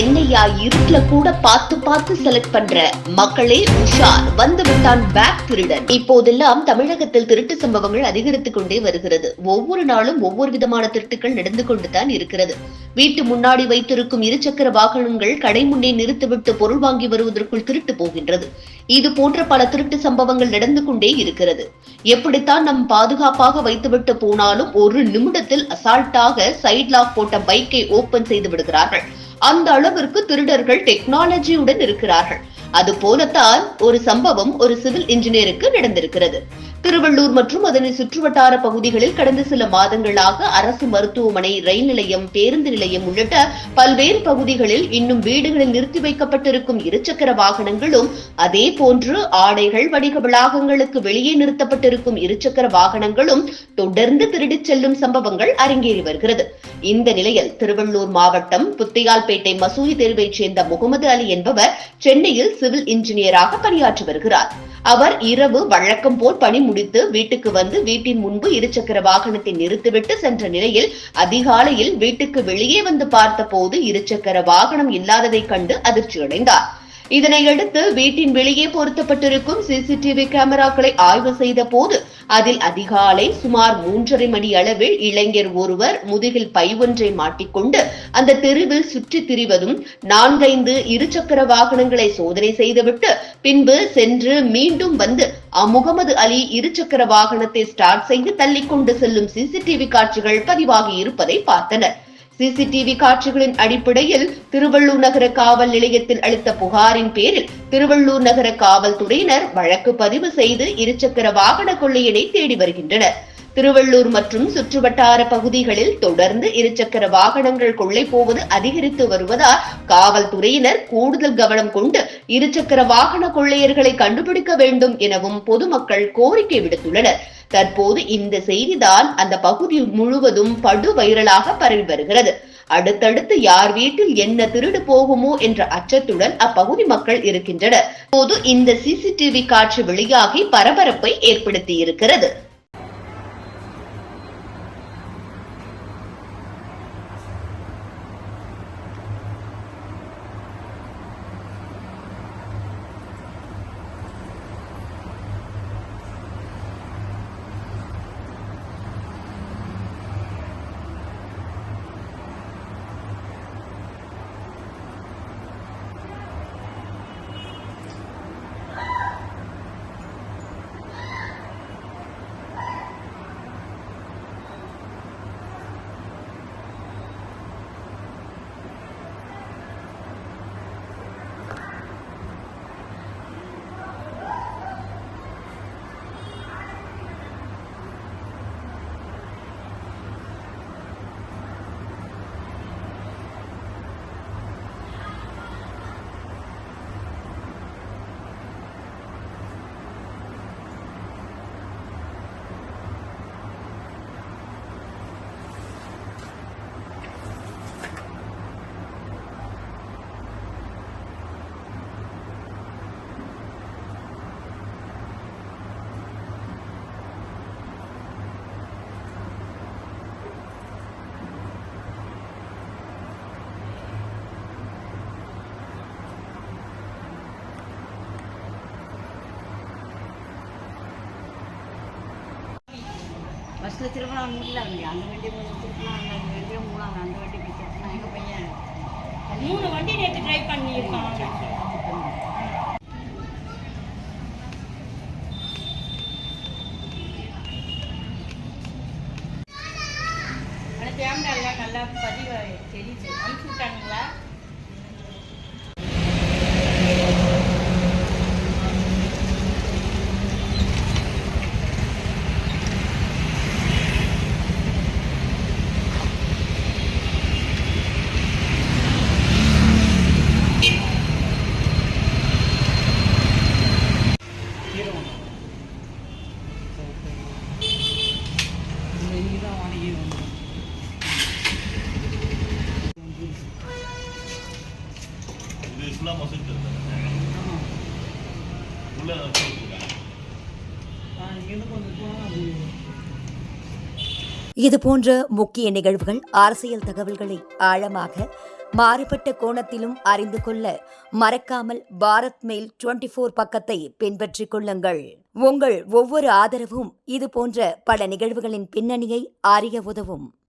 என்னையா இருட்டுல கூட பார்த்து செலக்ட் பண்ற மக்களே உஷார், வந்து விட்டான் பேக் திருடன். இப்போதெல்லாம் தமிழகத்தில் திருட்டு சம்பவங்கள் அதிகரித்துக் கொண்டே வருகிறது. ஒவ்வொரு நாளும் ஒவ்வொரு விதமான திருட்டுகள் நடந்து கொண்டுதான் இருக்கிறது. வீட்டு முன்னாடி வைத்திருக்கும் இருசக்கர வாகனங்கள் கடை முன்னே நிறுத்திவிட்டு பொருள் வாங்கி வருவதற்குள் திருட்டு போகின்றது. இது போன்ற பல திருட்டு சம்பவங்கள் நடந்து கொண்டே இருக்கிறது. எப்படித்தான் நம் பாதுகாப்பாக வைத்துவிட்டு போனாலும் ஒரு நிமிடத்தில் அசால்ட்டாக சைட் லாக் போட்ட பைக்கை ஓபன் செய்து விடுகிறார்கள். அந்த அளவிற்கு திருடர்கள் டெக்னாலஜியுடன் இருக்கிறார்கள். அது போலத்தான் ஒரு சம்பவம் ஒரு சிவில் இன்ஜினியருக்கு நடந்திருக்கிறது. திருவள்ளூர் மற்றும் அதனை சுற்றுவட்டார பகுதிகளில் கடந்த சில மாதங்களாக அரசு மருத்துவமனை, ரயில் நிலையம், பேருந்து நிலையம் உள்ளிட்ட பல்வேறு பகுதிகளில் இன்னும் வீடுகளில் நிறுத்தி வைக்கப்பட்டிருக்கும் இருசக்கர வாகனங்களும், அதே போன்று ஆடைகள் வணிக வளாகங்களுக்கு வெளியே நிறுத்தப்பட்டிருக்கும் இருசக்கர வாகனங்களும் தொடர்ந்து திருடிச் செல்லும் சம்பவங்கள் அரங்கேறி வருகிறது. இந்த நிலையில் திருவள்ளூர் மாவட்டம் புத்தியால்பேட்டை மசூதி தெருவைச் சேர்ந்த முகமது அலி என்பவர் சென்னையில் சிவில் இன்ஜினியராக பணியாற்றி வருகிறார். அவர் இரவு வழக்கம் போல் பணி முடித்து வீட்டுக்கு வந்து வீட்டின் முன்பு இருசக்கர வாகனத்தை நிறுத்திவிட்டு சென்ற நிலையில் அதிகாலையில் வீட்டுக்கு வெளியே வந்து பார்த்த போது இருசக்கர வாகனம் இல்லாததை கண்டு அதிர்ச்சியடைந்தார். இதனையடுத்து வீட்டின் வெளியே பொருத்தப்பட்டிருக்கும் சிசிடிவி கேமராக்களை ஆய்வு செய்த போது அதில் அதிகாலை சுமார் 3:30 மணி அளவில் இளைஞர் ஒருவர் முதுகில் பை ஒன்றை மாட்டிக்கொண்டு அந்த தெருவில் சுற்றித் திரிவதும், 4-5 இருசக்கர வாகனங்களை சோதனை செய்துவிட்டு பின்பு சென்று மீண்டும் வந்து முகமது அலி இருசக்கர வாகனத்தை ஸ்டார்ட் செய்து தள்ளிக்கொண்டு செல்லும் சிசிடிவி காட்சிகள் பதிவாகி இருப்பதை பார்த்தனர். சிசிடிவி காட்சிகளின் அடிப்படையில் திருவள்ளூர் நகர காவல் நிலையத்தில் அளித்த புகாரின் பேரில் திருவள்ளூர் நகர காவல்துறையினர் வழக்கு பதிவு செய்து இருசக்கர வாகன கொள்ளையனை தேடி வருகின்றனர். திருவள்ளூர் மற்றும் சுற்றுவட்டார பகுதிகளில் தொடர்ந்து இருசக்கர வாகனங்கள் கொள்ளை போவது அதிகரித்து வருவதால் காவல்துறையினர் கூடுதல் கவனம் கொண்டு இருசக்கர வாகன கொள்ளையர்களை கண்டுபிடிக்க வேண்டும் எனவும் பொதுமக்கள் கோரிக்கை விடுத்துள்ளனர். தற்போது இந்த செய்திதான் அந்த பகுதி முழுவதும் படு வைரலாக பரவி வருகிறது. அடுத்தடுத்து யார் வீட்டில் என்ன திருடு போகுமோ என்ற அச்சத்துடன் அப்பகுதி மக்கள் இருக்கின்றனர். போது இந்த சிசிடிவி காட்சி வெளியாகி பரபரப்பை ஏற்படுத்தி இருக்கிறது. பஸ்ஸில் திருப்பினா வீட்டில் இருந்தேன். அந்த வண்டி திருப்பினா அந்த வண்டியும் 3ஆவது அந்த வண்டிக்கு திருப்பினா எங்கள் பையன் 3 வண்டி நேற்று ட்ரை பண்ணியிருக்கான். ஆனால் கேமராலாம் நல்லா பதிவு தெரியுது. அனுப்பிச்சு விட்டானுங்களா? இதுபோன்ற முக்கிய நிகழ்வுகள், அரசியல் தகவல்களை ஆழமாக மாறுபட்ட கோணத்திலும் அறிந்து கொள்ள மறக்காமல் பாரத் மெயில் 24 பக்கத்தை பின்பற்றிக் கொள்ளுங்கள். உங்கள் ஒவ்வொரு ஆதரவும் இதுபோன்ற பல நிகழ்வுகளின் பின்னணியை அறிய உதவும்.